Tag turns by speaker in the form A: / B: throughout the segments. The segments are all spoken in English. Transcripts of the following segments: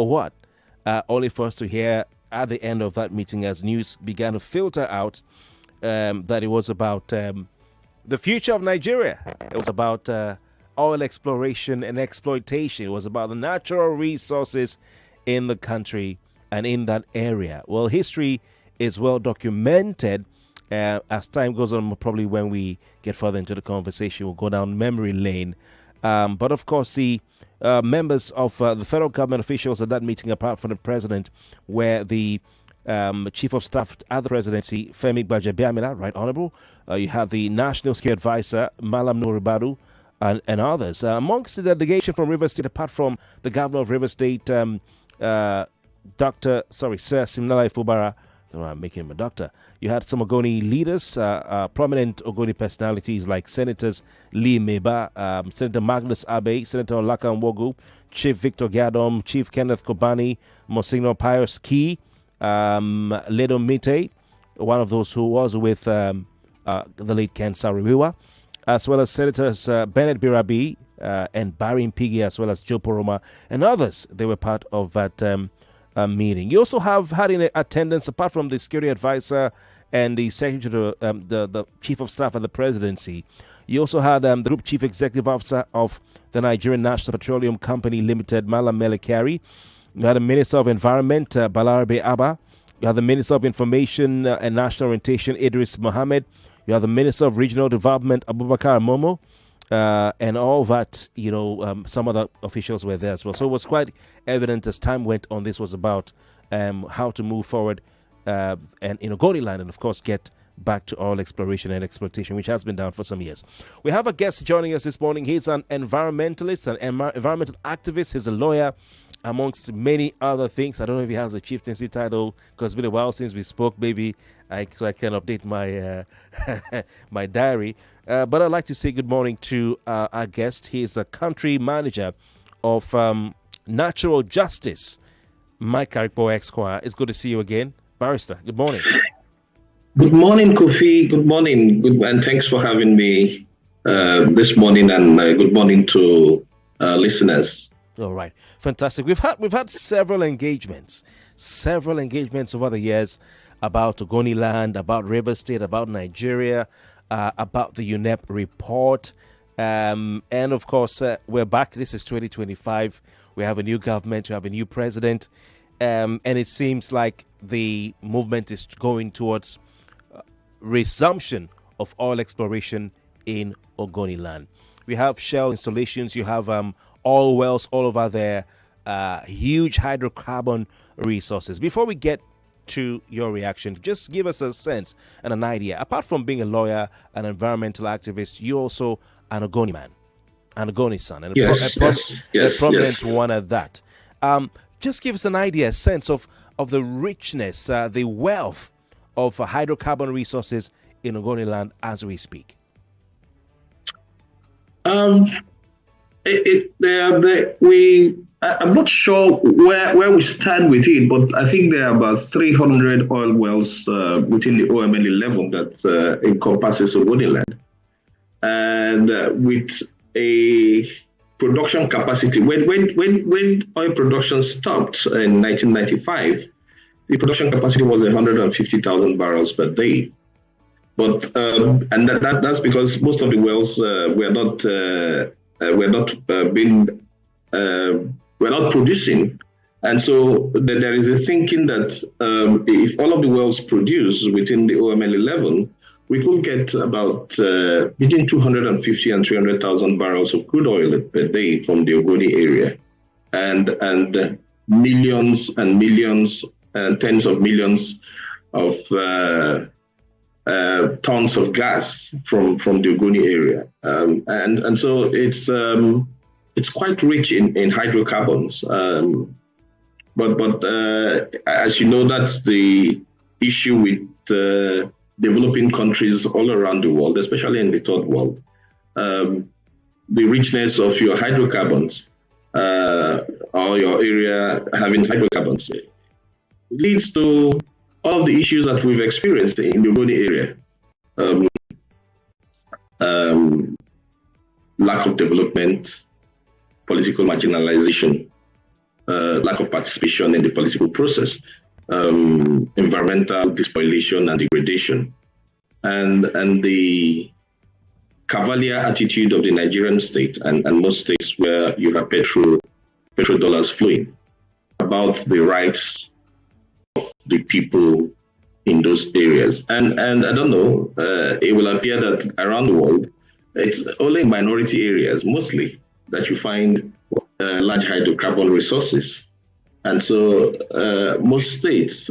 A: or what? Only for us to hear at the end of that meeting, as news began to filter out, that it was about the future of Nigeria. It was about oil exploration and exploitation. It was about the natural resources in the country and in that area. Well, history is well documented. As time goes on, probably when we get further into the conversation, we'll go down memory lane. But of course, the members of the federal government officials at that meeting, apart from the president, were the Chief of Staff at the presidency, Femi Gbajabiamila, Right Honorable. You have the National Security Advisor, Malam Nuribadu, and others. Amongst the delegation from Rivers State, apart from the governor of Rivers State, Sir Siminalayi Fubara, I'm making him a doctor. You had some Ogoni leaders, prominent Ogoni personalities like Senators Lee Meba, Senator Magnus Abe, Senator Olaka Nwogu, Chief Victor Gadom, Chief Kenneth Kobani, Monsignor Pius Key, Ledo Mite, one of those who was with the late Ken Sariwiwa, as well as Senators Bennett Birabi and Barry Mpigi, as well as Joe Poroma and others. They were part of that meeting. You also have had in attendance, apart from the security advisor and the secretary, the chief of staff at the presidency, you also had the group chief executive officer of the Nigerian National Petroleum Company Limited, Malam Melekari. You had the minister of environment, Balarabe Abba. You had the minister of information and national orientation, Idris Mohammed. You have the minister of regional development, Abubakar Momo. And all that, some other officials were there as well. So it was quite evident as time went on. This was about how to move forward and in Ogoniland, and of course get back to oil exploration and exploitation, which has been down for some years. We have a guest joining us this morning. He's an environmentalist, an environmental activist. He's a lawyer, amongst many other things. I don't know if he has a chieftaincy title, because it's been a while since we spoke. Maybe so I can update my my diary. But I'd like to say good morning to our guest. He is a country manager of Natural Justice, Mike Karikpo Esquire. It's good to see you again. Barrister, good morning.
B: Good morning, Kofi. Good morning. And thanks for having me this morning, and good morning to listeners.
A: All right. Fantastic. We've had several engagements over the years about Ogoniland, about Rivers State, about Nigeria, about the UNEP report. And of course, we're back. This is 2025. We have a new government. We have a new president. And it seems like the movement is going towards resumption of oil exploration in Ogoniland. We have shell installations. You have oil wells all over there, huge hydrocarbon resources. Before we get to your reaction, just give us a sense and an idea. Apart from being a lawyer, an environmental activist, you're also an Ogoni man, an Ogoni son, and a prominent one at that. Just give us an idea, a sense of the richness, the wealth of hydrocarbon resources in Ogoniland as we speak.
B: I'm not sure where we stand with it, but I think there are about 300 oil wells within the OML 11 that encompasses Ogoniland. And with a production capacity, when oil production stopped in 1995, the production capacity was 150,000 barrels per day. But and that's because most of the wells were not producing, and so there is a thinking that if all of the wells produce within the OML 11, we could get about between 250 and 300,000 barrels of crude oil per day from the Ogoni area, and millions and millions and tens of millions of tons of gas from the Ogoni area, and so it's quite rich in hydrocarbons. But as you know, that's the issue with developing countries all around the world, especially in the third world. The richness of your hydrocarbons or your area having hydrocarbons leads to all of the issues that we've experienced in the Ogoni area. Lack of development, political marginalization, lack of participation in the political process, environmental despoliation and degradation, and the cavalier attitude of the Nigerian state and most states where you have petro dollars flowing about the rights of the people in those areas. And I don't know, it will appear that around the world, it's only in minority areas mostly that you find large hydrocarbon resources. And so most states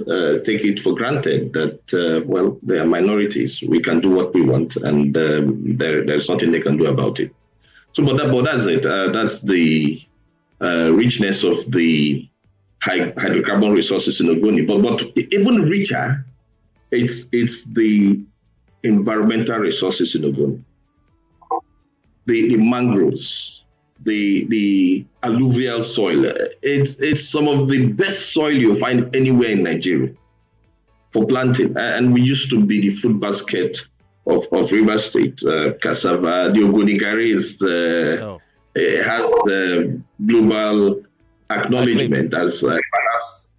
B: take it for granted that, well, they are minorities. We can do what we want, and there's nothing they can do about it. So, but that's it. That's the richness of the hydrocarbon resources in Ogoni. But even richer, it's the environmental resources in Ogoni. The mangroves, the alluvial soil. It's some of the best soil you'll find anywhere in Nigeria for planting. And we used to be the food basket of River State. Cassava, the Ogoni Gari has the global acknowledgement as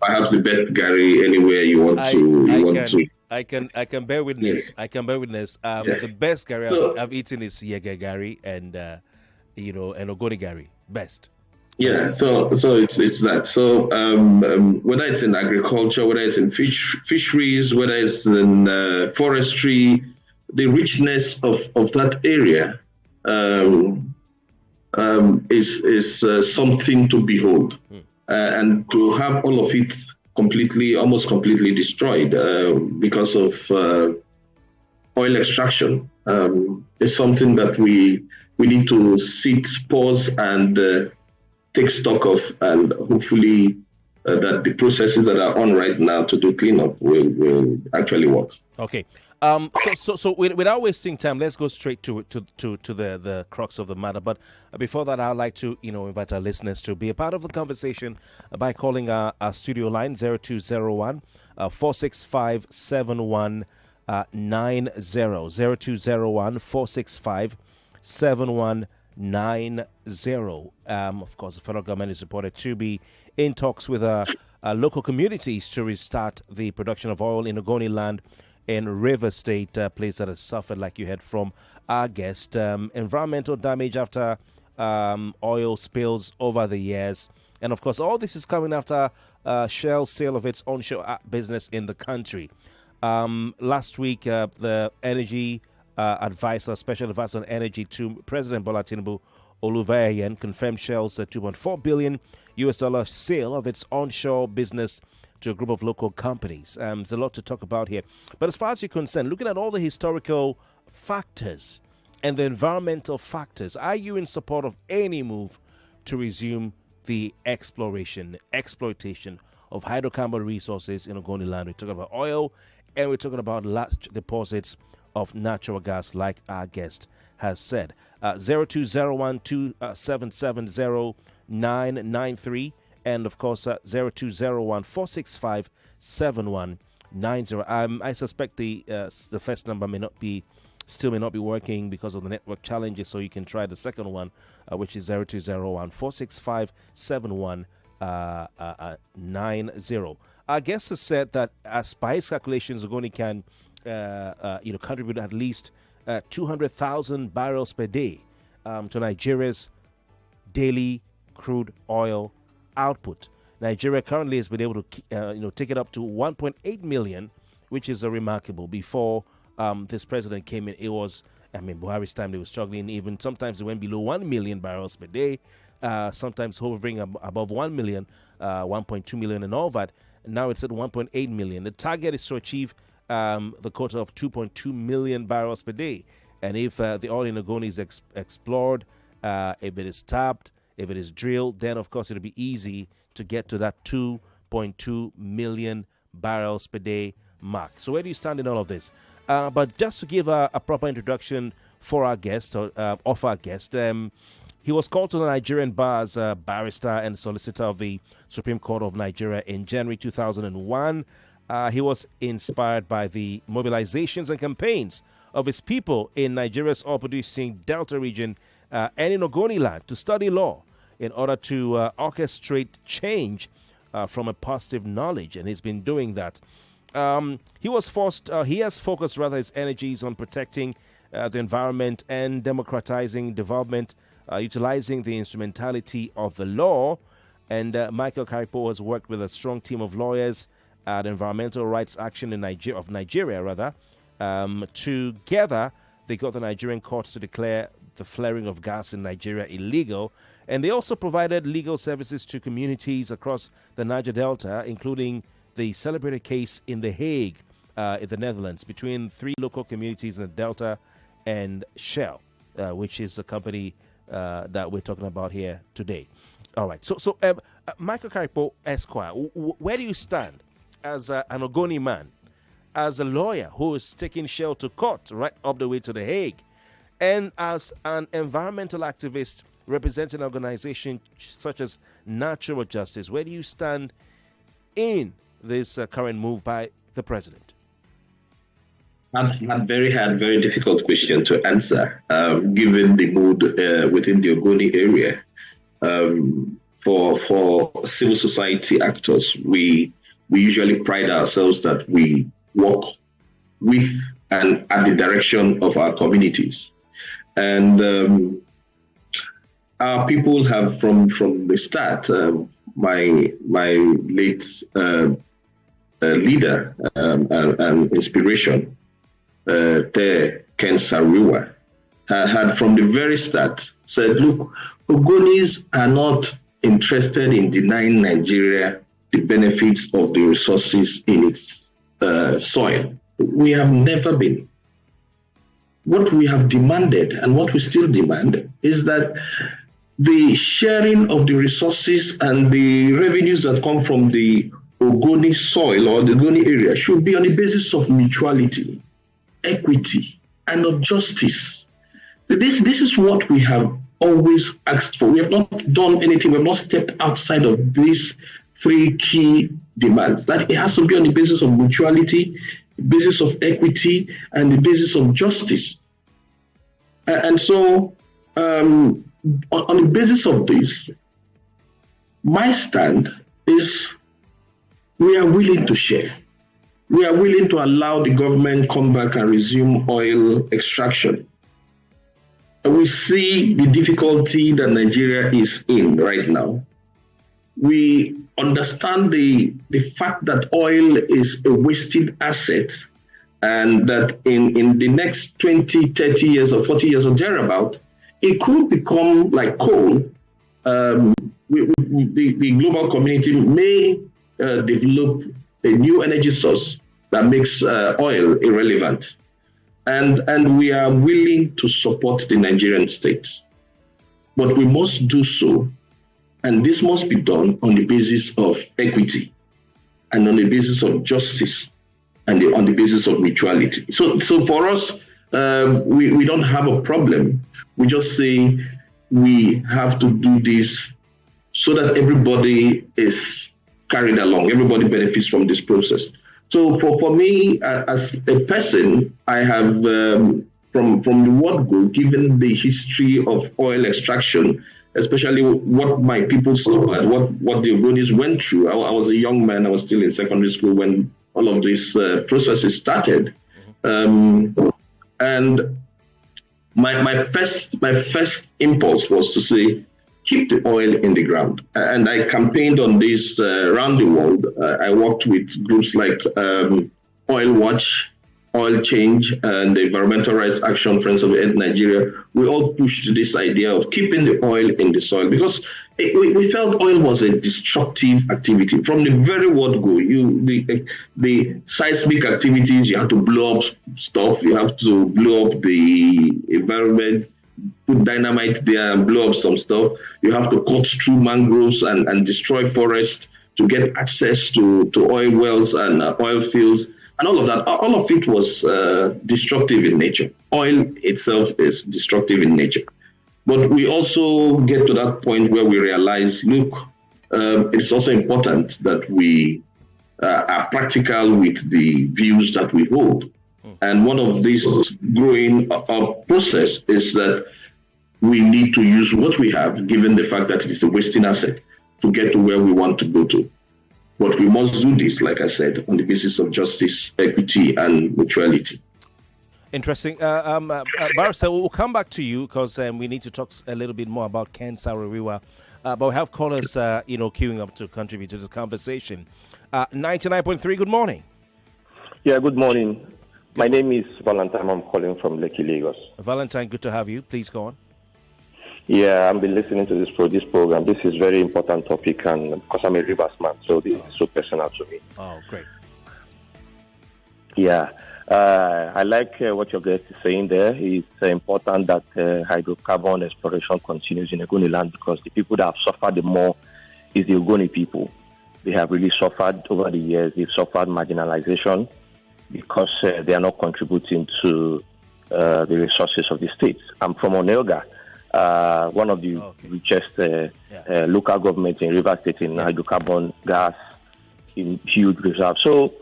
B: perhaps the best Gari anywhere you want to.
A: I can bear witness. Yeah. I can bear witness. The best Gari I've eaten is Yege Gari and and Ogoni Gari. Best.
B: Yeah. So it's that. So whether it's in agriculture, whether it's in fisheries, whether it's in forestry, the richness of that area is something to behold, and to have all of it almost completely destroyed because of oil extraction is something that we need to sit, pause, and take stock of, and hopefully that the processes that are on right now to do cleanup will actually work.
A: Okay. So without wasting time, let's go straight to the crux of the matter. But before that, I'd like to invite our listeners to be a part of the conversation by calling our studio line 0201 465 7190 0201 465 7190. Of course, the federal government is reported to be in talks with local communities to restart the production of oil in Ogoniland in River State, a place that has suffered, like you heard from our guest, environmental damage after oil spills over the years. And of course, all this is coming after Shell's sale of its onshore business in the country. Last week, the energy special advisor on energy to President Bola Tinubu Oluwayen confirmed Shell's $2.4 billion sale of its onshore business to a group of local companies. There's a lot to talk about here. But as far as you're concerned, looking at all the historical factors and the environmental factors, are you in support of any move to resume the exploitation of hydrocarbon resources in Ogoniland? We're talking about oil, and we're talking about large deposits of natural gas, like our guest has said. 0201 2770 993. And of course, 0201 465 7190. I suspect the first number may not be working because of the network challenges. So you can try the second one, which is 0201 465 7190. Our guest has said that, as by his calculations, Ogoni can contribute at least 200,000 barrels per day to Nigeria's daily crude oil output. Nigeria currently has been able to take it up to 1.8 million, which is remarkable. Before this president came in, it was, Buhari's time, they were struggling. Even sometimes it went below 1 million barrels per day, sometimes hovering above 1 million, 1.2 million and all that. And now it's at 1.8 million. The target is to achieve the quota of 2.2 million barrels per day. And if the oil in Ogoni is explored, if it is tapped, if it is drilled, then of course it'll be easy to get to that 2.2 million barrels per day mark. So where do you stand in all of this? But just to give a proper introduction for our guest, he was called to the Nigerian bar as a barrister and solicitor of the Supreme Court of Nigeria in January 2001. He was inspired by the mobilizations and campaigns of his people in Nigeria's oil-producing Delta region and in Ogoniland to study law. in order to orchestrate change from a positive knowledge, and he's been doing that. He has focused rather his energies on protecting the environment and democratizing development, utilizing the instrumentality of the law. And Michael Karikpo has worked with a strong team of lawyers at Environmental Rights Action in Nigeria. Together, they got the Nigerian courts to declare the flaring of gas in Nigeria illegal. And they also provided legal services to communities across the Niger Delta, including the celebrated case in The Hague, in the Netherlands, between 3 local communities in the Delta and Shell, which is the company that we're talking about here today. All right. So Michael Karikpo, Esquire, where do you stand as an Ogoni man, as a lawyer who is taking Shell to court right up the way to The Hague, and as an environmental activist representing an organization such as Natural Justice? Where do you stand in this current move by the president?
B: Very difficult question to answer, given the mood within the Ogoni area. For civil society actors, we usually pride ourselves that we work with and at the direction of our communities. And our people have, from the start, my late leader and inspiration, Ken Sariwa, had from the very start said, look, Ogonis are not interested in denying Nigeria the benefits of the resources in its soil. We have never been. What we have demanded and what we still demand is that the sharing of the resources and the revenues that come from the Ogoni soil or the Ogoni area should be on the basis of mutuality, equity, and of justice. This is what we have always asked for. We have not done anything. We have not stepped outside of these 3 key demands. That it has to be on the basis of mutuality, the basis of equity, and the basis of justice. And so, on the basis of this, my stand is we are willing to share. We are willing to allow the government come back and resume oil extraction. We see the difficulty that Nigeria is in right now. We understand the fact that oil is a wasted asset, and that in the next 20, 30 years or 40 years or thereabout, it could become like coal. The global community may develop a new energy source that makes oil irrelevant. And we are willing to support the Nigerian state. But we must do so, and this must be done on the basis of equity and on the basis of justice and on the basis of mutuality. So for us, we don't have a problem. We just say we have to do this so that everybody is carried along, everybody benefits from this process. So for me, as a person, I have, from the word go, given the history of oil extraction, especially what my people suffered, what the Ogonis went through. I was a young man. I was still in secondary school when all of these processes started. And my first impulse was to say, keep the oil in the ground. And I campaigned on this around the world. I worked with groups like Oil Watch, Oil Change, and the Environmental Rights Action Friends of the Earth Nigeria. We all pushed this idea of keeping the oil in the soil because we felt oil was a destructive activity. From the very word go, the seismic activities, you have to blow up stuff, you have to blow up the environment, put dynamite there and blow up some stuff. You have to cut through mangroves and destroy forests to get access to oil wells and oil fields and all of that. All of it was destructive in nature. Oil itself is destructive in nature. But we also get to that point where we realize, look, it's also important that we are practical with the views that we hold. And one of these growing up process is that we need to use what we have, given the fact that it is a wasting asset, to get to where we want to go to. But we must do this, like I said, on the basis of justice, equity, and mutuality.
A: Interesting. Barrister, we'll come back to you because we need to talk a little bit more about Ken Saro-Wiwa. But we have callers, queuing up to contribute to this conversation. 99.3, good morning.
C: Yeah, good morning. My name is Valentine. I'm calling from Lekki, Lagos.
A: Valentine, good to have you. Please go on.
C: Yeah, I've been listening to this program. This is very important topic, and because I'm a Rivers man, so this is so personal to me.
A: Oh, great.
C: Yeah, I like what your guest is saying there. It's important that hydrocarbon exploration continues in Ogoniland because the people that have suffered the more is the Ogoni people. They have really suffered over the years. They've suffered marginalization because they are not contributing to the resources of the state. I'm from Oneoga. One of the richest local governments in River State in hydrocarbon gas in huge reserves. So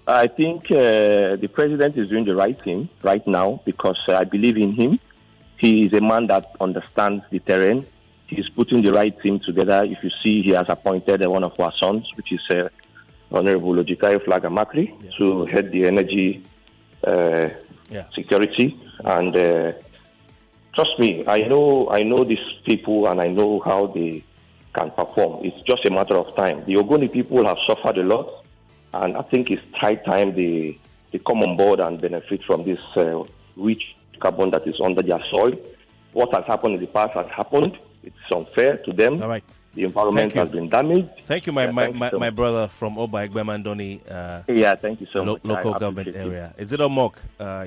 C: I think the president is doing the right thing right now because I believe in him. He is a man that understands the terrain. He's putting the right team together. If you see, he has appointed one of our sons, which is Honorable Ojikayo Flagamakri, to head the energy security. And trust me, I know these people and I know how they can perform. It's just a matter of time. The Ogoni people have suffered a lot, and I think it's high time they come on board and benefit from this rich carbon that is under their soil. What has happened in the past has happened. It's unfair to them.
A: All right.
C: The environment has been damaged.
A: Thank you, my brother from Oba Egbemandoni.
C: Thank you so much.
A: Local government area. Is it Omok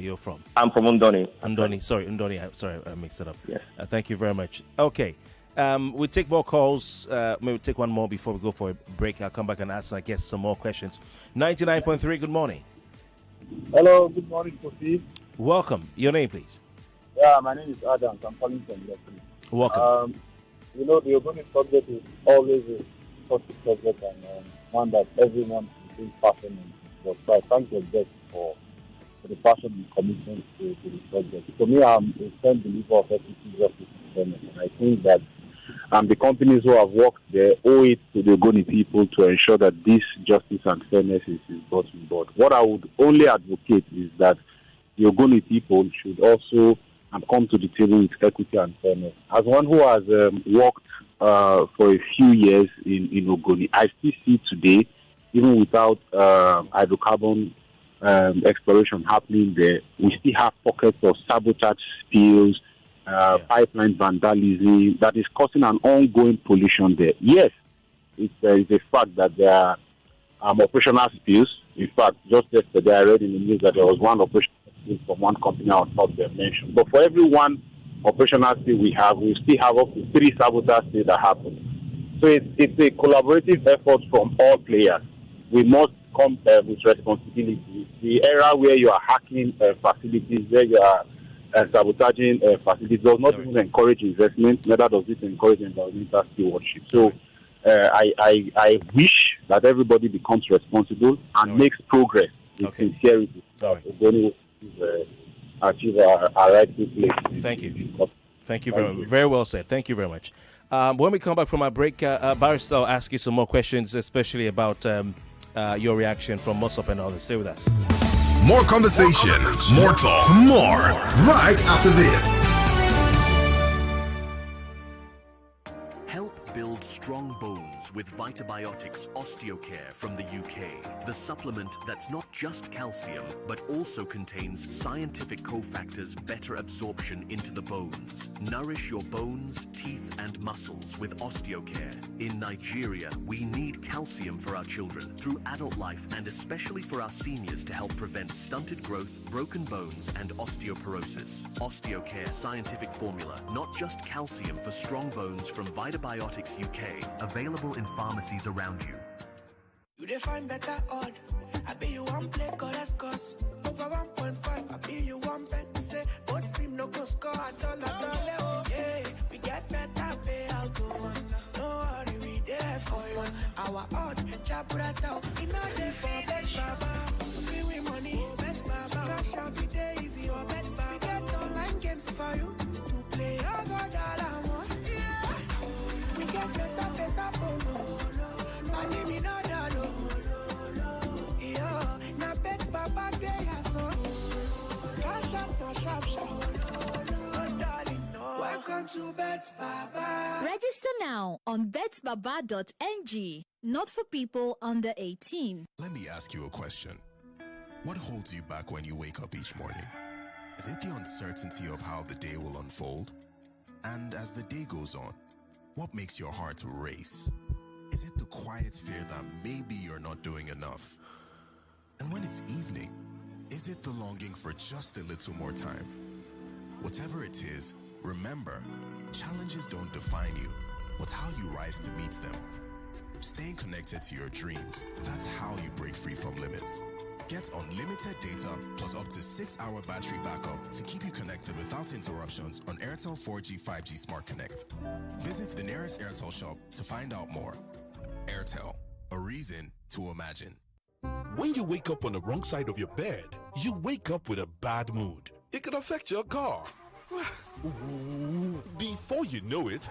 A: you're from?
C: I'm from Undoni.
A: Undoni. Sorry, I mixed it up.
C: Yes.
A: Thank you very much. Okay. We'll take more calls. Maybe take one more before we go for a break. I'll come back and ask, I guess, some more questions. 99.3, good morning.
D: Hello, good morning, Kofi.
A: Welcome. Your name, please.
D: Yeah, my name is Adam. I'm calling from Lekki.
A: Welcome.
D: The Ogoni subject is always a positive subject and one that everyone is passionate about. So I thank your guest for the passion and commitment to the subject. For me, I'm a firm believer of equity, justice, and fairness. And I think that the companies who have worked there owe it to the Ogoni people to ensure that this justice and fairness is brought on board. What I would only advocate is that the Ogoni people should also come to the table with equity and fairness. As one who has worked for a few years in Ogoni, I still see today, even without hydrocarbon exploration happening there, we still have pockets of sabotage spills, pipeline vandalism that is causing an ongoing pollution there. Yes, it's a fact that there are operational spills. In fact, just yesterday I read in the news that there was one operational spill from one company on top they mentioned. But for every one operational spill we still have up to 3 sabotage spills that happen. So it's a collaborative effort from all players. We must come with responsibility. The era where you are hacking facilities, where you are sabotaging facilities does not even encourage investment, neither does it encourage environmental stewardship. So I wish that everybody becomes responsible and makes progress with sincerity. Ogoni achieve our rightful place.
A: Thank you. Thank you very much. Very well said. Thank you very much. When we come back from our break, Barrister, I'll ask you some more questions, especially about your reaction from Mosop and others. Stay with us.
E: More conversation, more talk, more right after this.
F: Help build strong bones with Vitabiotics Osteocare from the UK. The supplement that's not just calcium, but also contains scientific cofactors better absorption into the bones. Nourish your bones, teeth, and muscles with Osteocare. In Nigeria, we need calcium for our children through adult life and especially for our seniors to help prevent stunted growth, broken bones, and osteoporosis. Osteocare scientific formula, not just calcium for strong bones from Vitabiotics UK, available in pharmacies around you.
G: You define better odd. I bet you one play cause over 1.5. I bet you one bet say both seem no go score at all. Yeah, we get better pay out to one. No worry, we there for you. Our odd chabrat out. In a day for best baba. Free with money, best baba. Cash out today easy or best baba. We get online games for you to play. We get better bonus. Money me no dollar. Yo, na bet Baba dey aso. Cash up, oh darling, no. Welcome to Bet Baba.
H: Register now on betbaba.ng. Not for people under 18.
E: Let me ask you a question. What holds you back when you wake up each morning? Is it the uncertainty of how the day will unfold? And as the day goes on, what makes your heart race? Is it the quiet fear that maybe you're not doing enough? And when it's evening, is it the longing for just a little more time? Whatever it is, remember, challenges don't define you, but how you rise to meet them. Staying connected to your dreams, that's how you break free from limits. Get unlimited data plus up to 6-hour battery backup to keep you connected without interruptions on Airtel 4G 5G Smart Connect. Visit the nearest Airtel shop to find out more. Airtel, a reason to imagine.
I: When you wake up on the wrong side of your bed, you wake up with a bad mood. It could affect your car. Before you know it,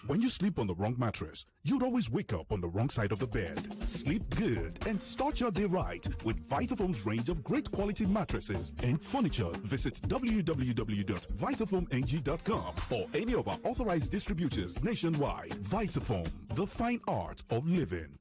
I: when you sleep on the wrong mattress, you'd always wake up on the wrong side of the bed. Sleep good and start your day right with Vitafoam's range of great quality mattresses and furniture. Visit www.vitafoamng.com or any of our authorized distributors nationwide. Vitafoam, the fine art of living.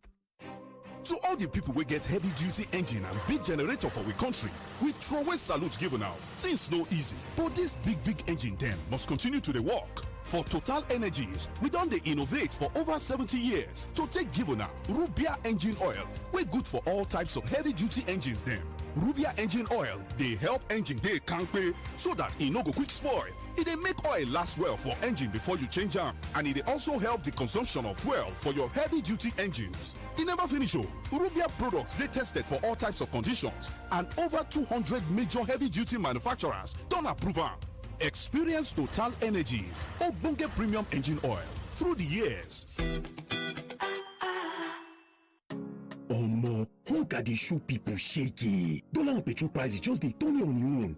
I: To all the people we get heavy duty engine and big generator for we country, we throw away salute given out. Things no easy, but this big engine then must continue to the work. For Total Energies, we done the innovate for over 70 years to take given out Rubia engine oil. We're good for all types of heavy duty engines then. Rubia engine oil, they help engine they can't pay so that it no go quick spoil. It they make oil last well for engine before you change them, and it also help the consumption of fuel for your heavy duty engines. It never finish. Rubia products they tested for all types of conditions, and over 200 major heavy duty manufacturers don't approve them. Experience Total Energies Obunge Premium Engine Oil through the years.
J: Omo, Honka dey show people shaky. Dollar and petrol prices just dey turn on your own.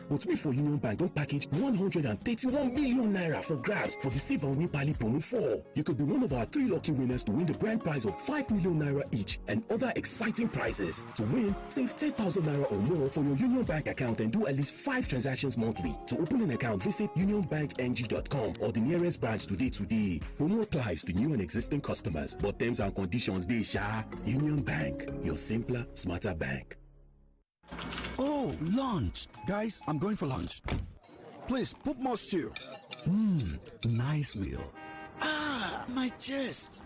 J: But we for Union Bank don package 131 million naira for grabs for the Save and Win Pali promo 4. You could be one of our 3 lucky winners to win the grand prize of 5 million naira each and other exciting prizes. To win, save 10,000 naira or more for your Union Bank account and do at least 5 transactions monthly. To open an account, visit unionbankng.com or the nearest branch today. Promo applies to new and existing customers, but terms and conditions dey sha. Union Bank, your simpler, smarter bank.
K: Oh, lunch. Guys, I'm going for lunch. Please, put more stew. Nice meal. My chest.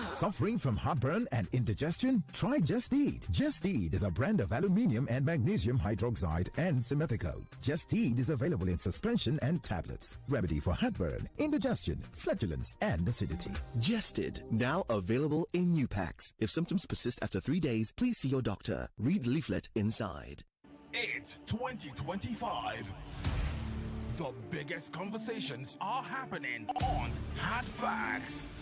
L: Suffering from heartburn and indigestion? Try Just Eat. Just Eat is a brand of aluminium and magnesium hydroxide and simethicone. Just Eat is available in suspension and tablets. Remedy for heartburn, indigestion, flatulence, and acidity.
M: Just Eat, now available in new packs. If symptoms persist after 3 days, please see your doctor. Read leaflet inside.
E: It's 2025. The biggest conversations are happening on Hard Facts.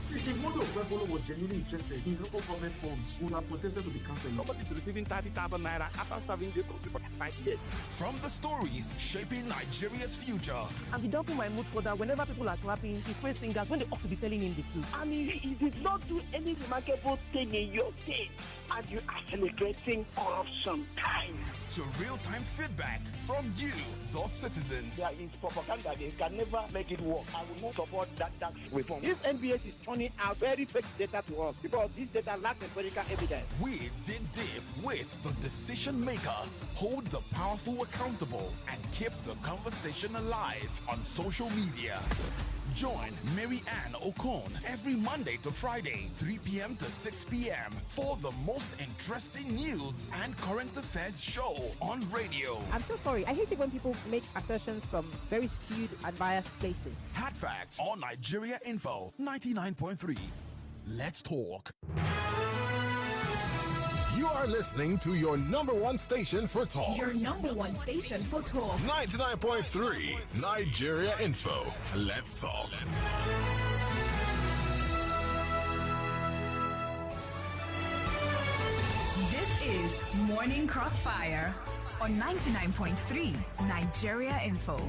N: If the model of Rebolo was genuinely interested in local government funds, would have protested to be cancelled.
O: Somebody is receiving 30,000 naira after serving the country for 5 years.
E: From the stories shaping Nigeria's future.
P: And he dumping my mood for that whenever people are clapping, he's praising singers when they ought to be telling him the truth.
Q: I mean, he did not do any remarkable thing in your state, and you are celebrating corruption time.
E: To real-time feedback from you, the citizens.
Q: There is propaganda. They can never make it work. I will not support that tax reform.
R: If NBS is turning out very fake data to us, because this data lacks empirical evidence.
E: We dig deep with the decision makers, hold the powerful accountable, and keep the conversation alive on social media. Join Mary Ann Okon every Monday to Friday, 3 p.m. to 6 p.m. for the most interesting news and current affairs show on radio.
S: I'm so sorry. I hate it when people make assertions from very skewed and biased places.
E: Hard Facts on Nigeria Info 99.3. Let's talk.
T: You are listening to your number one station for talk.
H: Your number one station for talk.
T: 99.3 Nigeria Info. Let's talk.
H: This is Morning Crossfire
U: on 99.3 Nigeria Info.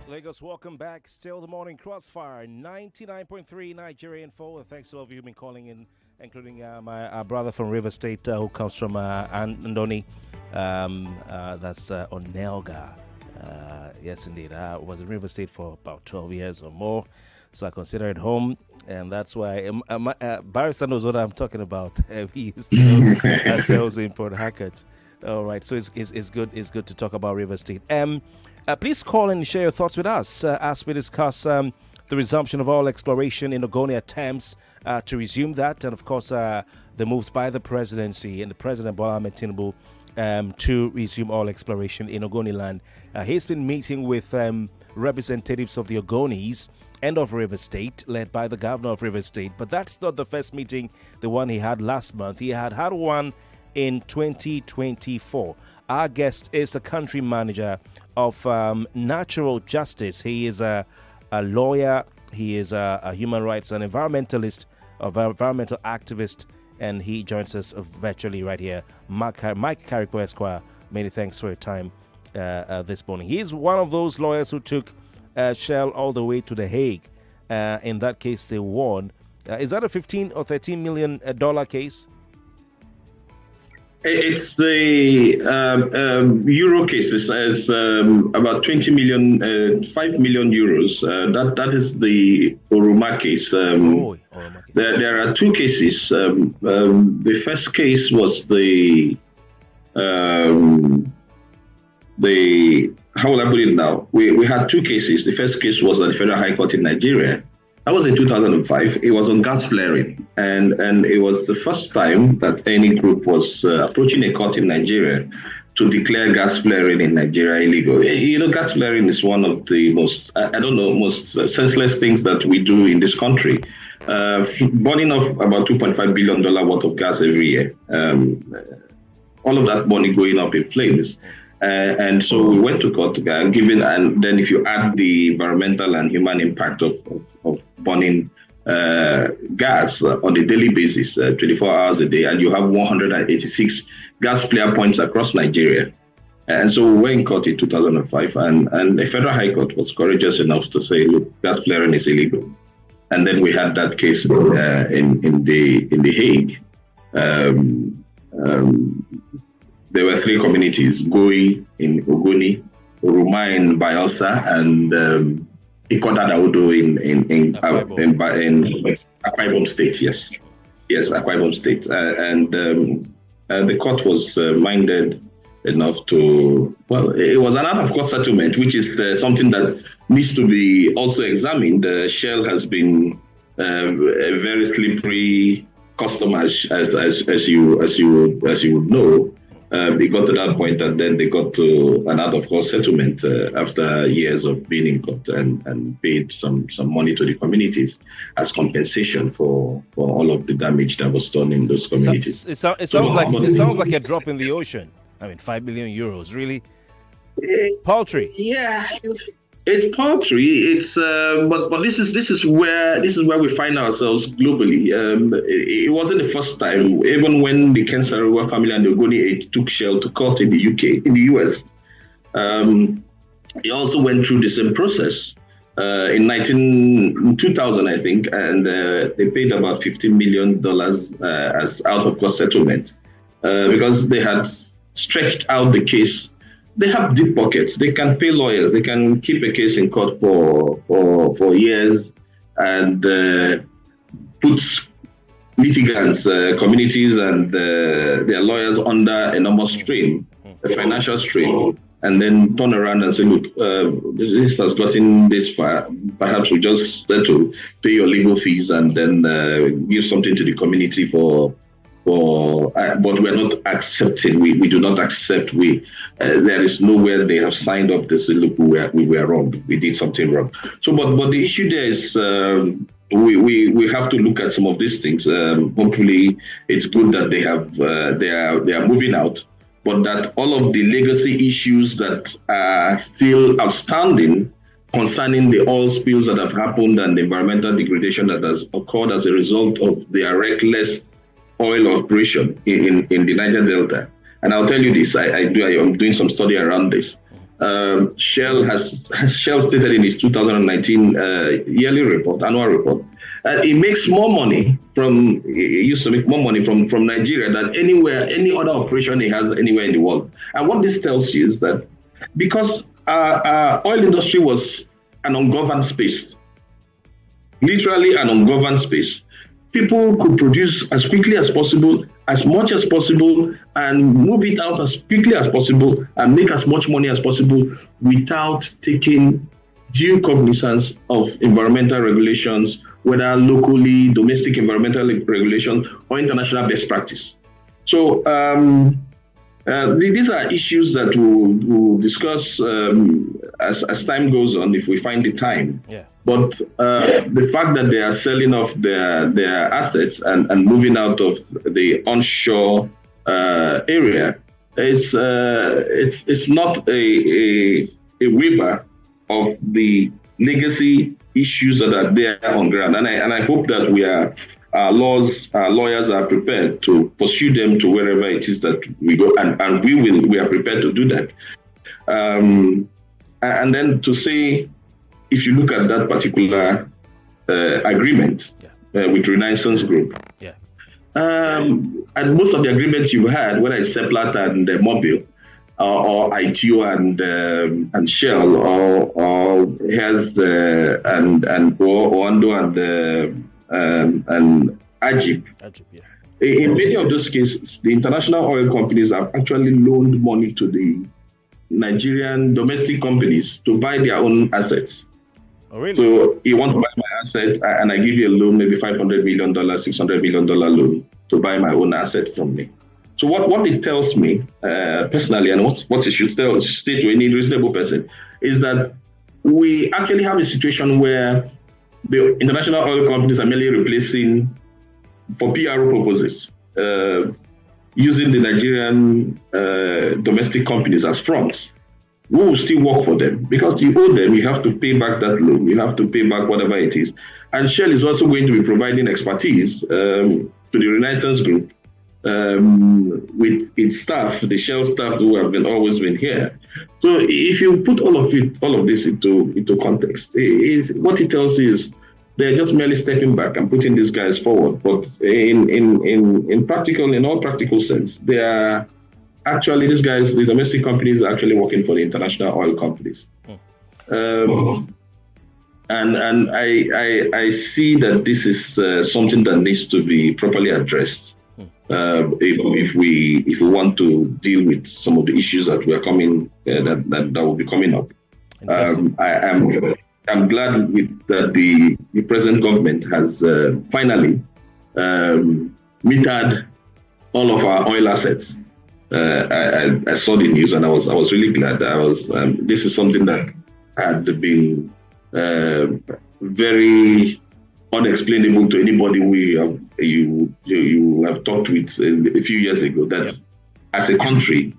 A: Lagos, welcome back. Still the morning crossfire, 99.3 Nigeria Info. Thanks to all of you who've been calling in, including my brother from River State who comes from Andoni. That's Onelga. Yes, indeed. I was in River State for about 12 years or more, so I consider it home. And that's why Barrister knows what I'm talking about. We used to know ourselves in Port Harcourt. All right, so it's good to talk about River State. Please call and share your thoughts with us as we discuss the resumption of all exploration in Ogoni, attempts to resume that, and of course the moves by the presidency and the President Bola Ahmed Tinubu to resume all exploration in Ogoniland. He's been meeting with representatives of the Ogonis and of River State, led by the governor of River State. But that's not the first meeting, the one he had last month. He had one in 2024. Our guest is the country manager of Natural Justice. He is a lawyer, he is a human rights and environmentalist, environmental activist, and he joins us virtually right here. Mike Karikpo Esquire, many thanks for your time this morning. He is one of those lawyers who took Shell all the way to The Hague. In that case, they won. Is that a $15 or $13 million case?
B: It's the euro case. It's about 20 million, 5 million euros. That is the Oroma case. There are two cases. The first case was the how will I put it now? We had two cases. The first case was at the Federal High Court in Nigeria. That was in 2005. It was on gas flaring, and it was the first time that any group was approaching a court in Nigeria to declare gas flaring in Nigeria illegal. You know, gas flaring is one of the most senseless things that we do in this country. Burning off about $2.5 billion worth of gas every year. All of that money going up in flames. And so we went to court, and then if you add the environmental and human impact of burning gas on a daily basis, 24 hours a day, and you have 186 gas flare points across Nigeria. And so we went in court in 2005, and the Federal High Court was courageous enough to say, look, gas flaring is illegal. And then we had that case in the Hague. There were three communities: Goi in Ogoni, Oroma in Bayelsa, and Ikodadaudo in Akwa Ibom State. Yes, Akwa Ibom State. And the court was minded enough to, it was an out-of-court settlement, which is something that needs to be also examined. Shell has been a very slippery customer, as you would know. They got to that point, and then they got to an out-of-court settlement after years of being in court, and paid some money to the communities as compensation for all of the damage that was done in those communities. It sounds
A: like a drop in the ocean. I mean, 5 million euros, really? Paltry.
B: Yeah, it's paltry. It's but this is where we find ourselves globally. It wasn't the first time. Even when the Kensarawa family and the Ogoni took Shell to court in the UK, in the US, he also went through the same process in 2000, I think, and they paid about $15 million as out-of-court settlement because they had stretched out the case. They have deep pockets. They can pay lawyers. They can keep a case in court for years and put litigants, communities, and their lawyers under enormous strain, a financial strain, and then turn around and say, look, this has gotten this far. Perhaps we just settle, pay your legal fees, and then give something to the community but we're not accepting. We do not accept. There is nowhere they have signed up to say, look, we were wrong. We did something wrong. So, but the issue there is we have to look at some of these things. Hopefully, it's good that they are moving out, but that all of the legacy issues that are still outstanding concerning the oil spills that have happened and the environmental degradation that has occurred as a result of their reckless oil operation in the Niger Delta. And I'll tell you this, I'm doing some study around this. Shell stated in its 2019 annual report, it makes more money it used to make more money from Nigeria than any other operation it has anywhere in the world. And what this tells you is that because our oil industry was an ungoverned space, literally an ungoverned space, people could produce as quickly as possible, as much as possible, and move it out as quickly as possible and make as much money as possible without taking due cognizance of environmental regulations, whether locally, domestic environmental regulations, or international best practice. So these are issues that we'll discuss as time goes on, if we find the time.
A: Yeah.
B: But the fact that they are selling off their assets and moving out of the onshore area, it's not a waiver of the legacy issues that are there on ground. And I hope that our lawyers are prepared to pursue them to wherever it is that we go, and we are prepared to do that. And then to say, if you look at that particular agreement with Renaissance Group, and most of the agreements you've had, whether it's Seplat and Mobile, or ITO and Shell, or has and Oando and Ajib. In many of those cases, the international oil companies have actually loaned money to the Nigerian domestic companies to buy their own assets.
A: Oh, really?
B: So you want to buy my asset, and I give you a loan, maybe $500 million, $600 million loan to buy my own asset from me. So what it tells me personally, and what it should state to any reasonable person, is that we actually have a situation where the international oil companies are merely replacing, for PRO purposes, using the Nigerian domestic companies as fronts. We will still work for them because you owe them, you have to pay back that loan, you have to pay back whatever it is. And Shell is also going to be providing expertise to the Renaissance Group with its staff, the Shell staff who have always been here. So if you put all of this into context, what it tells you is they're just merely stepping back and putting these guys forward. But in all practical sense, they are actually, these guys, the domestic companies, are actually working for the international oil companies. And I see that this is something that needs to be properly addressed. If we want to deal with some of the issues that were coming that will be coming up. I'm glad that the present government has finally metered all of our oil assets. I saw the news and I was really glad. This is something that had been very unexplainable to anybody you have talked with a few years ago, that as a country,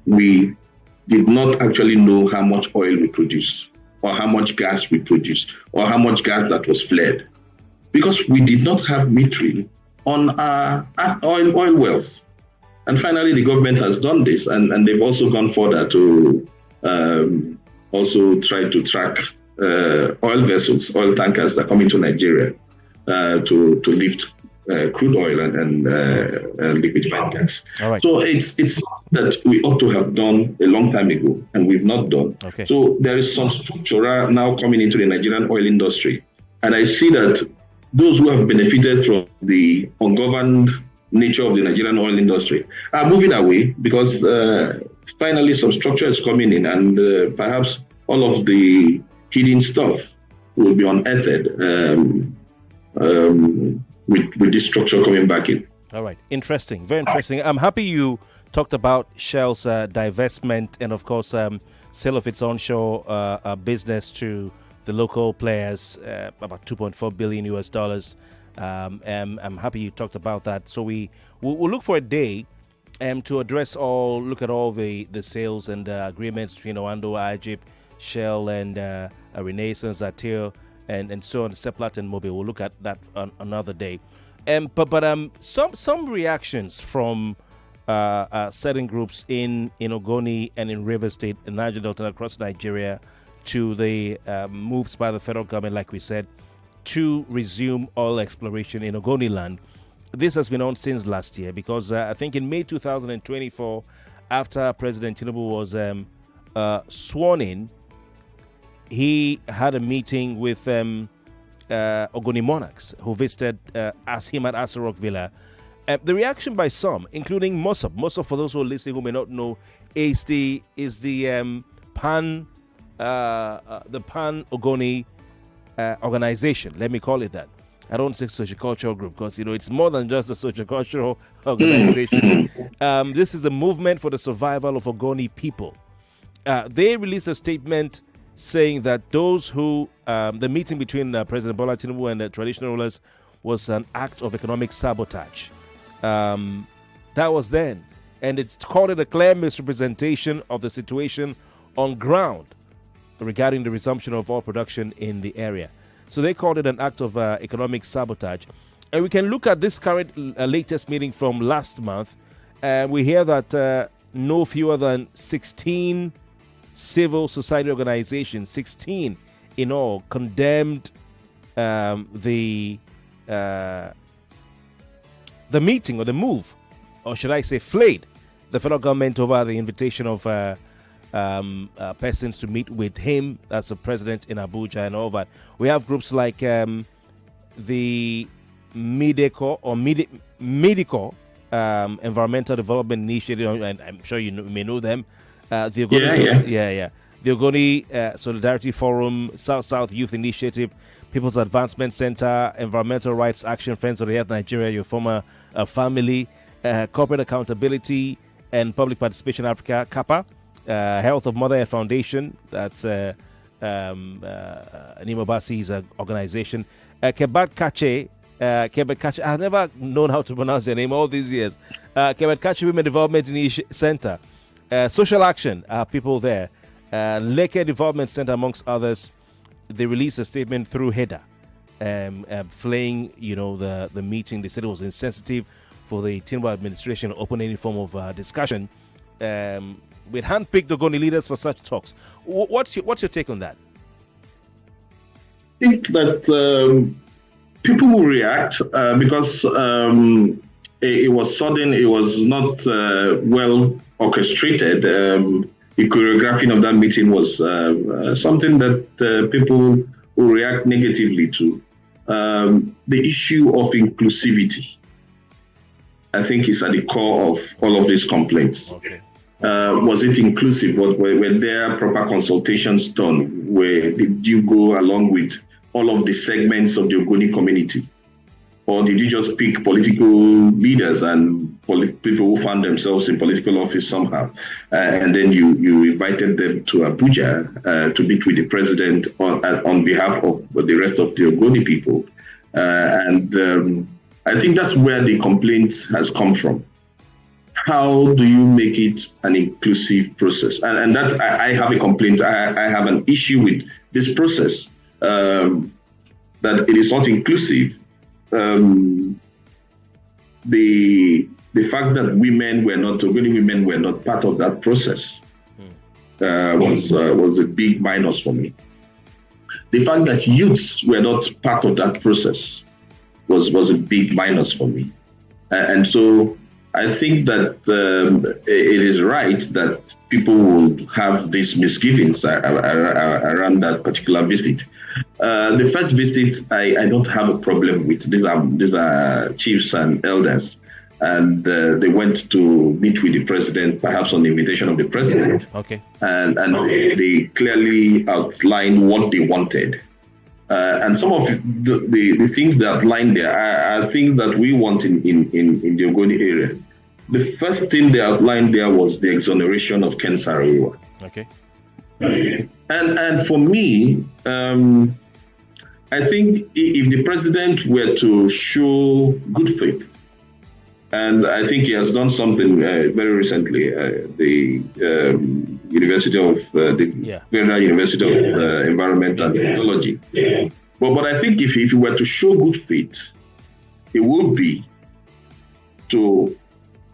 B: we did not actually know how much oil we produced, or how much gas we produced, or how much gas that was flared, because we did not have metering on our oil wells. And finally, the government has done this, and they've also gone further to also try to track oil vessels, oil tankers that come into Nigeria to lift crude oil and liquefied gas.
A: All right.
B: So it's that we ought to have done a long time ago, and we've not done.
A: Okay.
B: So there is some structure now coming into the Nigerian oil industry, and I see that those who have benefited from the ungoverned nature of the Nigerian oil industry are moving away, because finally some structure is coming in, and perhaps all of the hidden stuff will be unearthed with this structure coming back in.
A: All right. Interesting. Very interesting. I'm happy you talked about Shell's divestment and, of course, sale of its onshore business to the local players, about $2.4 billion US. I'm happy you talked about that. So we'll look for a day to look at all the sales and agreements between Oando, Ajib, Shell, and Renaissance, Atil, and so on, Seplat and Mobile. We'll look at that on another day. But some reactions from certain groups in Ogoni and in River State and Niger Delta and across Nigeria to the moves by the federal government, like we said, to resume oil exploration in Ogoniland. This has been on since last year because I think in May 2024, after President Tinubu was sworn in, he had a meeting with Ogoni monarchs who visited him at Aso Rock Villa. The reaction by some, including Mossop, for those who are listening who may not know, is the Pan Ogoni organization. Let me call it that. I don't say sociocultural group because it's more than just a sociocultural organization. This is a movement for the survival of Ogoni people. They released a statement saying that those who the meeting between President Bola Tinubu and the traditional rulers was an act of economic sabotage. That was then, and it's called it a clear misrepresentation of the situation on ground regarding the resumption of oil production in the area. So they called it an act of economic sabotage. And we can look at this current latest meeting from last month. We hear that no fewer than 16 civil society organizations, 16 in all, condemned the meeting or the move, or should I say flayed the federal government over the invitation of persons to meet with him as the president in Abuja and all that. We have groups like the Medico or Medico Environmental Development Initiative, and I'm sure you may know them. The Ogoni, the Ogoni Solidarity Forum, South Youth Initiative, People's Advancement Center, Environmental Rights Action, Friends of the Earth Nigeria, your former family, Corporate Accountability and Public Participation Africa, CAPA, Health of Mother Foundation, that's Nima Basi's organization, Kebat Kache, I've never known how to pronounce their name all these years, Kebat Kache Women Development Center, Social Action, people there, Leke Development Center, amongst others. They released a statement through HEDA, flaying, the meeting. They said it was insensitive for the Tinubu administration to open any form of discussion. With handpicked Ogoni leaders for such talks. What's your take on that?
B: I think that people will react because it was sudden. It was not well orchestrated. The choreographing of that meeting was something that people will react negatively to. The issue of inclusivity, I think, is at the core of all of these complaints.
A: Okay.
B: Was it inclusive? Were there proper consultations done? Did you go along with all of the segments of the Ogoni community? Or did you just pick political leaders and people who found themselves in political office somehow? And then you invited them to Abuja to meet with the president on behalf of the rest of the Ogoni people. I think that's where the complaint has come from. How do you make it an inclusive process? And that's, I have a complaint. I have an issue with this process, that it is not inclusive. The fact that Ogoni women were not part of that process was a big minus for me. The fact that youths were not part of that process was a big minus for me. And so I think that it is right that people will have these misgivings around that particular visit. The first visit, I don't have a problem with. These are chiefs and elders, and they went to meet with the president, perhaps on the invitation of the president.
A: Okay.
B: And they clearly outlined what they wanted. And some of the things they outlined there are things that we want in the Ogoni area. The first thing they outlined there was the exoneration of Ken Saro-Wiwa.
A: Okay.
B: And for me, I think if the president were to show good faith, and I think he has done something very recently, the University of Federal University of Environment and Technology. But I think if he were to show good faith it would be to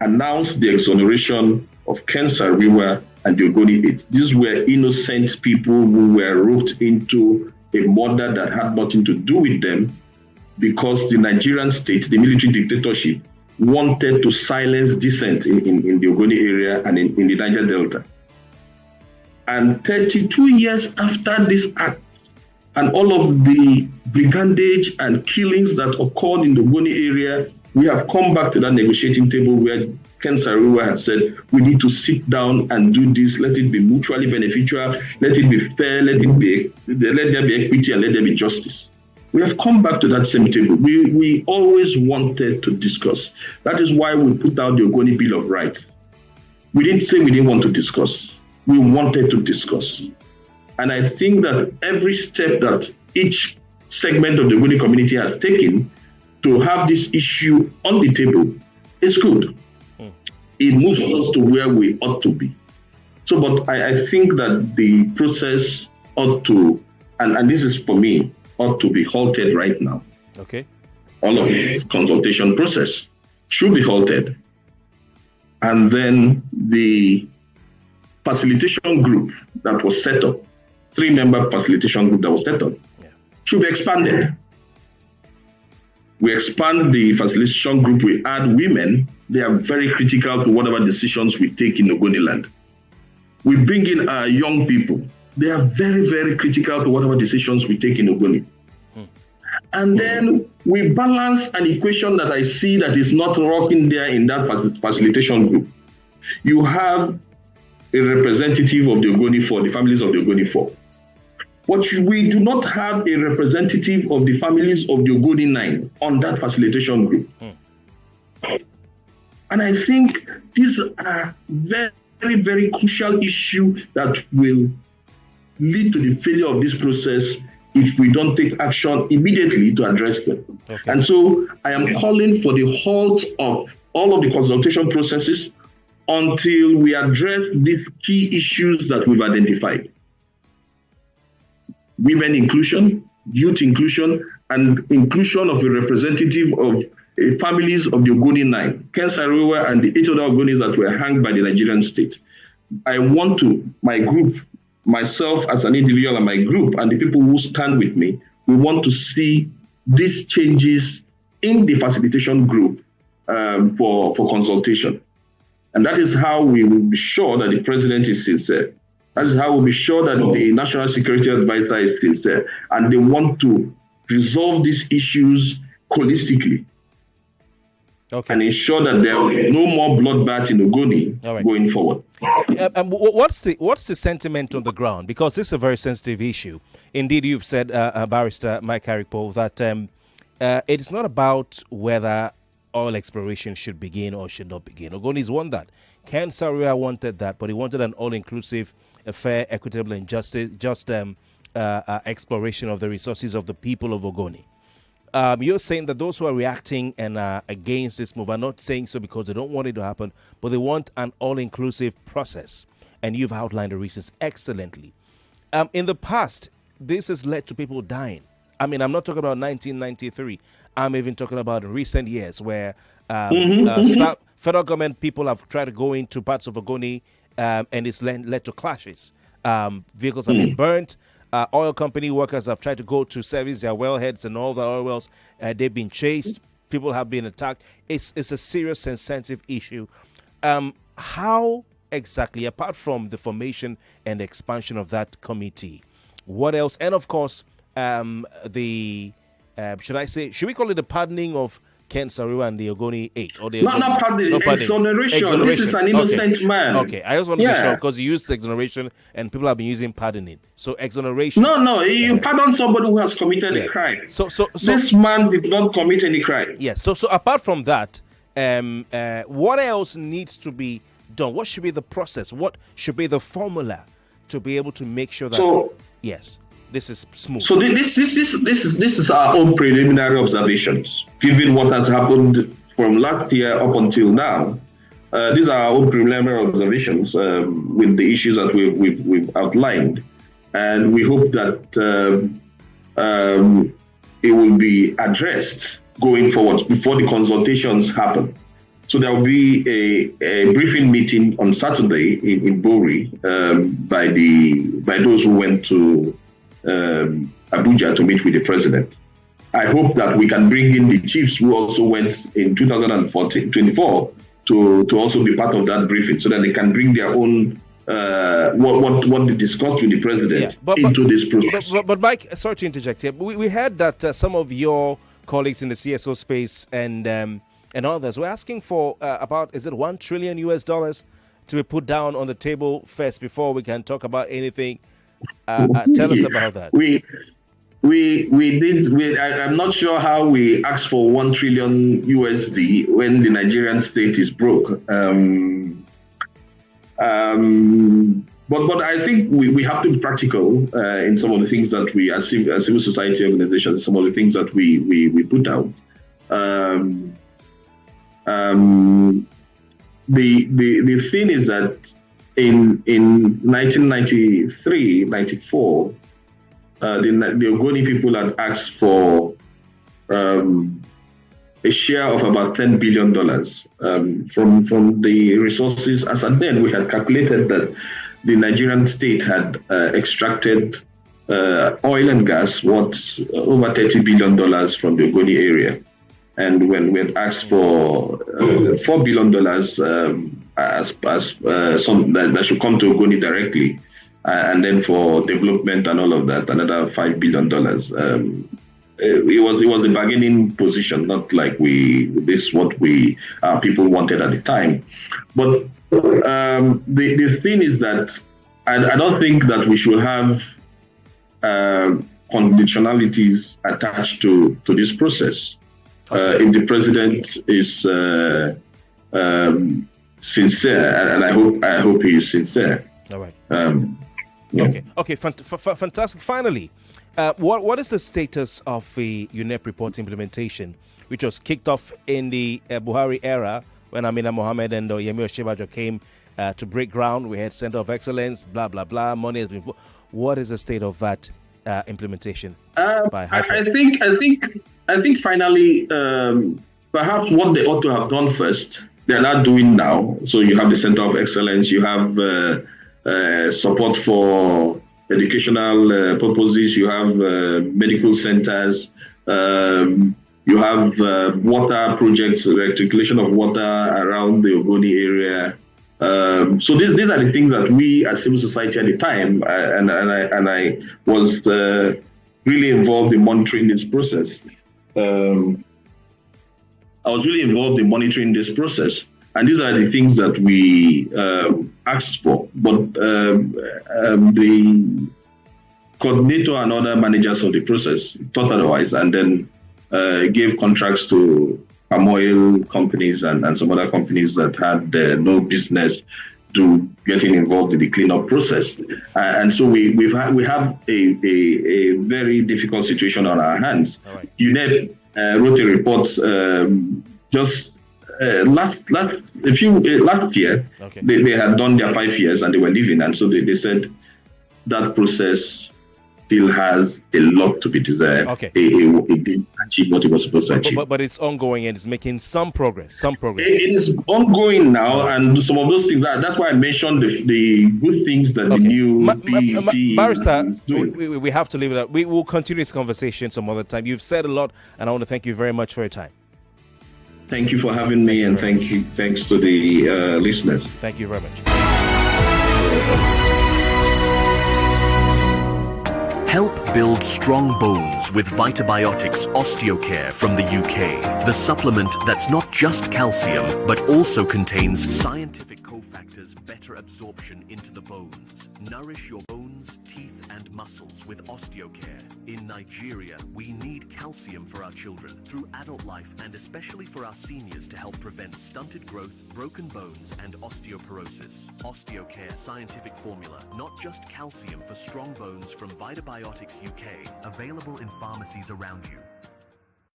B: announce the exoneration of Ken Saro-Wiwa and the Ogoni 8. These were innocent people who were roped into a murder that had nothing to do with them because the Nigerian state, the military dictatorship, wanted to silence dissent in the Ogoni area and in the Niger Delta. And 32 years after this act, and all of the brigandage and killings that occurred in the Ogoni area, we have come back to that negotiating table where Ken Saro-Wiwa had said, we need to sit down and do this, let it be mutually beneficial, let it be fair, let there be equity, and let there be justice. We have come back to that same table. We always wanted to discuss. That is why we put out the Ogoni Bill of Rights. We didn't say we didn't want to discuss. We wanted to discuss. And I think that every step that each segment of the Ogoni community has taken to have this issue on the table is good. It moves us to where we ought to be. So, but I think that the process ought to, and this is for me, ought to be halted right now.
A: Okay.
B: All of this consultation process should be halted. And then the facilitation group that was set up, 3-member facilitation group that was set up, should be expanded. We expand the facilitation group, we add women. They are very critical to whatever decisions we take in Ogoniland. We bring in our young people. They are very, very critical to whatever decisions we take in Ogoni. And then we balance an equation that I see that is not working there in that facilitation group. You have a representative of the Ogoni 4, the families of the Ogoni 4. But we do not have a representative of the families of the Ogoni 9 on that facilitation group. And I think these are very, very crucial issues that will lead to the failure of this process if we don't take action immediately to address them. Okay. And so I am calling for the halt of all of the consultation processes until we address these key issues that we've identified. Women inclusion, youth inclusion, and inclusion of a representative of families of the Ogoni 9, Ken Saro-Wiwa and the 8 other Ogonis that were hanged by the Nigerian state. I want to, my group, myself as an individual and my group and the people who stand with me, we want to see these changes in the facilitation group for consultation. And that is how we will be sure that the president is sincere. That is how we'll be sure that the National Security Advisor is sincere. And they want to resolve these issues holistically. Okay. And ensure that there will be no more bloodbath in Ogoni going forward.
A: What's the sentiment on the ground? Because this is a very sensitive issue. Indeed, you've said, Barrister Mike Karikpo, that it is not about whether oil exploration should begin or should not begin. Ogoni's won that. Ken Saro-Wiwa wanted that, but he wanted an all-inclusive, fair, equitable, and just exploration of the resources of the people of Ogoni. You're saying that those who are reacting and against this move are not saying so because they don't want it to happen, but they want an all-inclusive process. And you've outlined the reasons excellently. In the past, this has led to people dying. I mean, I'm not talking about 1993. I'm even talking about recent years where federal government people have tried to go into parts of Ogoni and it's led to clashes. Vehicles have been burnt. Oil company workers have tried to go to service their wellheads and all the oil wells. They've been chased. People have been attacked. It's a serious and sensitive issue. How exactly, apart from the formation and expansion of that committee, what else? And of course, should we call it the pardoning of Ken Saro-Wiwa and the Ogoni 8? Or the
B: not pardoning, exoneration. This is an innocent man.
A: Okay, I just want to be sure because you used exoneration and people have been using pardoning. So exoneration.
B: No, you pardon somebody who has committed a crime. So this man did not commit any crime.
A: Yes. So apart from that, what else needs to be done? What should be the process? What should be the formula to be able to make sure that yes, this is smooth? So
B: this is our own preliminary observations, given what has happened from last year up until now. These are our own preliminary observations with the issues that we've outlined, and we hope that it will be addressed going forward before the consultations happen. So there will be a briefing meeting on Saturday in Bori by those who went to Abuja to meet with the president. I hope that we can bring in the chiefs who also went in 2024 to also be part of that briefing, so that they can bring their own what they discussed with the president into this process.
A: But Mike, sorry to interject here. We heard that some of your colleagues in the CSO space and others were asking for about, is it $1 trillion to be put down on the table first before we can talk about anything. Tell us about that.
B: I'm not sure how we asked for $1 trillion when the Nigerian state is broke. But I think we have to be practical in some of the things that we, as civil society organizations, some of the things that we put out. The thing is that in 1993, 94, the Ogoni people had asked for a share of about $10 billion from the resources. As at then, we had calculated that the Nigerian state had extracted oil and gas worth over $30 billion from the Ogoni area. And when we had asked for $4 billion as some that should come to Ogoni directly, and then for development and all of that, another $5 billion. It was a bargaining position, not like what people wanted at the time. But the thing is that I don't think that we should have conditionalities attached to this process. If the president is sincere, and I hope he is sincere.
A: All right.
B: Yeah.
A: Okay. Fantastic. Finally, what is the status of the UNEP report implementation, which was kicked off in the Buhari era when Amina Mohammed and Yemi Osinbajo came to break ground? We had Center of Excellence, blah blah blah. Money has been. What is the state of that implementation?
B: I think finally, perhaps what they ought to have done first, they're not doing now. So you have the Center of Excellence, you have support for educational purposes, you have medical centers, you have water projects, recirculation of water around the Ogoni area. So these are the things that we as civil society at the time, and I was really involved in monitoring this process. I was really involved in monitoring this process, and these are the things that we asked for. But the coordinator and other managers of the process thought otherwise, and then gave contracts to palm oil companies and some other companies that had no business to getting involved in the cleanup process. And so we have a very difficult situation on our hands. Right. UNEP wrote a report just last year. Okay. They had done their 5 years and they were leaving, and so they said that process still has a lot to be desired.
A: Okay.
B: It didn't achieve what it was supposed to achieve.
A: But it's ongoing and it's making some progress.
B: It is ongoing now, and some of those things, that's why I mentioned the good things that the new
A: Barrister, we have to leave it up. We will continue this conversation some other time. You've said a lot, and I want to thank you very much for your time.
B: Thank you for having me, and thanks to the listeners.
A: Thank you very much.
F: Help build strong bones with Vitabiotics Osteocare from the UK. The supplement that's not just calcium, but also contains scientific cofactors better absorption into the bones. Nourish your bones, teeth, and muscles with Osteocare. In Nigeria, we need calcium for our children through adult life, and especially for our seniors, to help prevent stunted growth, broken bones, and osteoporosis. Osteocare scientific formula, not just calcium for strong bones, from Vitabiotics UK, available in pharmacies around you.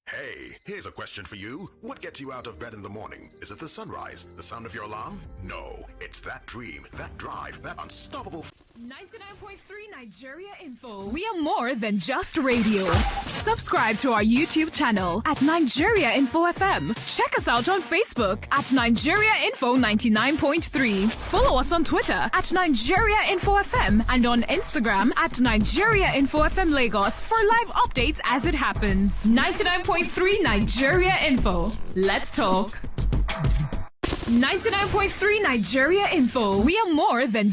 E: Hey, here's a question for you. What gets you out of bed in the morning? Is it the sunrise? The sound of your alarm? No, it's that dream, that drive, that unstoppable
U: 99.3 Nigeria Info. We are more than just radio. Subscribe to our YouTube channel at Nigeria Info FM. Check us out on Facebook at Nigeria Info 99.3. Follow us on Twitter at Nigeria Info FM and on Instagram at Nigeria Info FM Lagos for live updates as it happens. 99.3 Nigeria Info. Let's talk. 99.3 Nigeria Info. We are more than